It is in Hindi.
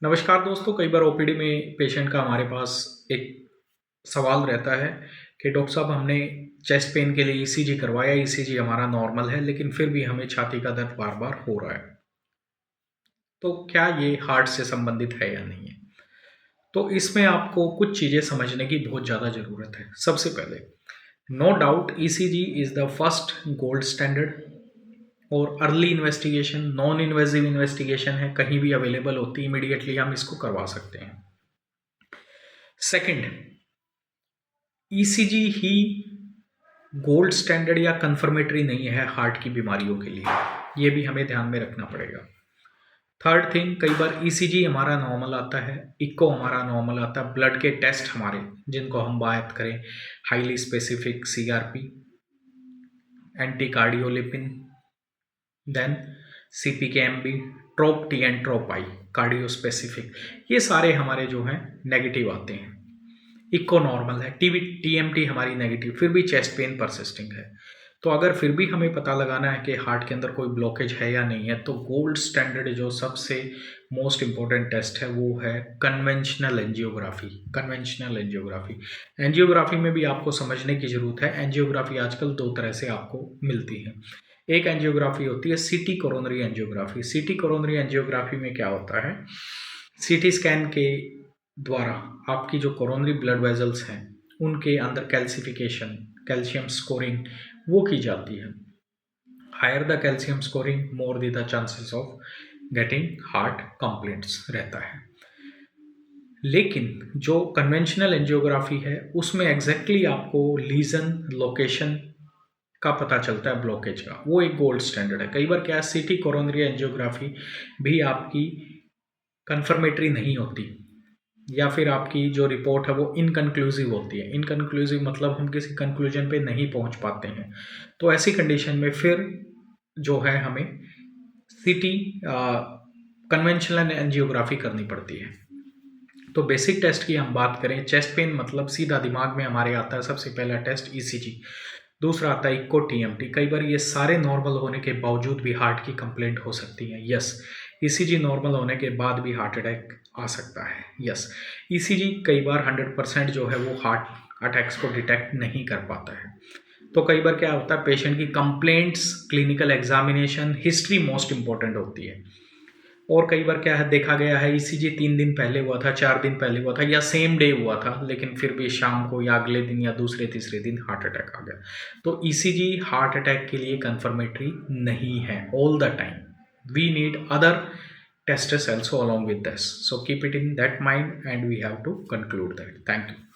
नमस्कार दोस्तों, कई बार ओपीडी में पेशेंट का हमारे पास एक सवाल रहता है कि डॉक्टर साहब हमने चेस्ट पेन के लिए ईसीजी करवाया, ईसीजी हमारा नॉर्मल है लेकिन फिर भी हमें छाती का दर्द बार-बार हो रहा है। तो क्या ये हार्ट से संबंधित है या नहीं है? तो इसमें आपको कुछ चीज़ें समझने की बहुत ज़्यादा ज़रूरत है। सबसे पहले no doubt ECG is the first gold standard और early investigation, non invasive investigation है, कहीं भी अवेलेबल होती है, इमीडिएटली हम इसको करवा सकते हैं। सेकंड, ईसीजी ही गोल्ड स्टैंडर्ड या कंफर्मेटरी नहीं है हार्ट की बीमारियों के लिए, ये भी हमें ध्यान में रखना पड़ेगा। थर्ड थिंग, कई बार ईसीजी हमारा नॉर्मल आता है, इको हमारा नॉर्मल आता है, ब्लड के टेस्ट हमारे जिनको हम बात करें highly specific CRP, anti cardiolipin, then CPKMB, trop T and trop I, cardio specific, ये सारे हमारे जो हैं नेगेटिव आते हैं। इको नॉर्मल है, टीएमटी हमारी नेगेटिव, फिर भी चेस्ट पेन परसिस्टिंग है। तो अगर फिर भी हमें पता लगाना है कि हार्ट के अंदर कोई ब्लॉकेज है या नहीं है, तो गोल्ड स्टैंडर्ड जो सबसे मोस्ट इंपॉर्टेंट टेस्ट है वो है conventional angiography. Conventional angiography, angiography में भी आपको समझने की जरूरत है। एंजियोग्राफी आजकल दो तरह से आपको मिलती है। एक एंजियोग्राफी होती है सीटी कोरोनरी एंजियोग्राफी। सीटी कोरोनरी एंजियोग्राफी में क्या होता है, सीटी स्कैन के द्वारा आपकी जो कोरोनरी ब्लड वेजल्स हैं उनके अंदर कैल्सिफिकेशन, कैल्शियम स्कोरिंग वो की जाती है। Higher the calcium scoring, more the chances of getting heart complaints रहता है। लेकिन जो कन्वेंशनल एंजियोग्राफी है उसमें एग्जैक्टली आपको लीजन लोकेशन का पता चलता है, ब्लॉकेज का, वो एक गोल्ड स्टैंडर्ड है। कई बार क्या है, सीटी कोरोनरी एंजियोग्राफी भी आपकी कंफर्मेटरी नहीं होती, या फिर आपकी जो रिपोर्ट है वो इनकन्क्लूसिव होती है। इनकन्क्लूसिव मतलब हम किसी कंक्लूजन पे नहीं पहुंच पाते हैं। तो ऐसी कंडीशन में फिर जो है हमें सीटी कन्वेंशनल एंजियोग्राफी करनी पड़ती है। तो बेसिक टेस्ट की हम बात करें, चेस्ट पेन मतलब सीधा दिमाग में हमारे आता है सबसे पहला टेस्ट ईसीजी, दूसरा आता है इको टीएमटी। कई बार ये सारे नॉर्मल होने के बावजूद भी हार्ट की कंप्लेंट हो सकती है। यस, ईसीजी नॉर्मल होने के बाद भी हार्ट अटैक आ सकता है। यस, ईसीजी कई बार 100% जो है वो हार्ट अटैक्स को डिटेक्ट नहीं कर पाता है। तो कई बार क्या होता है, पेशेंट की complaints, clinical examination, history most important होती है। और कई बार क्या है, देखा गया है ईसीजी 3 दिन पहले हुआ था, 4 दिन पहले हुआ था, या सेम डे हुआ था, लेकिन फिर भी शाम को या अगले दिन या दूसरे तीसरे दिन हार्ट अटैक आ गया। तो ईसीजी हार्ट अटैक के लिए कंफर्मेटरी नहीं है all the time. We need other tests also along with this, so keep it in that mind and we have to conclude that. Thank you.